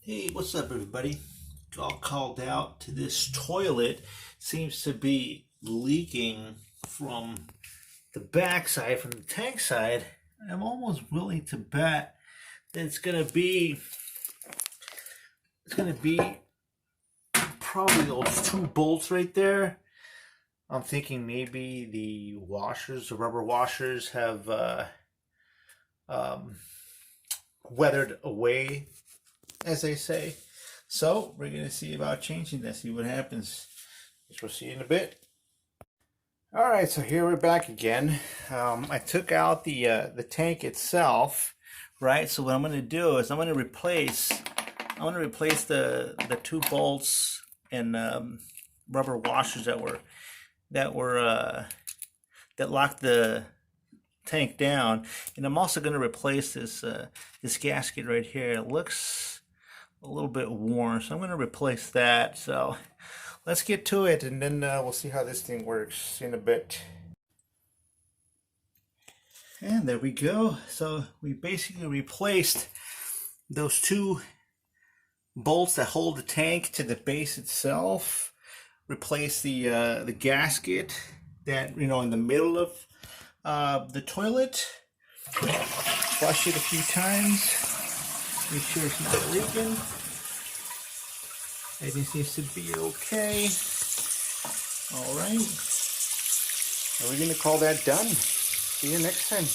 Hey, what's up, everybody? All called out to this toilet. Seems to be leaking from the backside, from the tank side. I'm almost willing to bet that it's gonna be probably those two bolts right there. I'm thinking maybe the washers, the rubber washers, have um, weathered away, as they say. So we're gonna see about changing this, see what happens. Guess we'll see in a bit. All right, so here we're back again. I took out the tank itself, right? So what I'm gonna do is I'm gonna replace the two bolts and rubber washers that locked the tank down, and I'm also gonna replace this gasket right here. It looks a little bit worn, so I'm going to replace that. So let's get to it, and then we'll see how this thing works in a bit. And there we go. So we basically replaced those two bolts that hold the tank to the base itself. Replaced the gasket that, you know, in the middle of the toilet. Flush it a few times. Make sure it's not leaking. Everything seems to be okay. All right. And we're going to call that done. See you next time.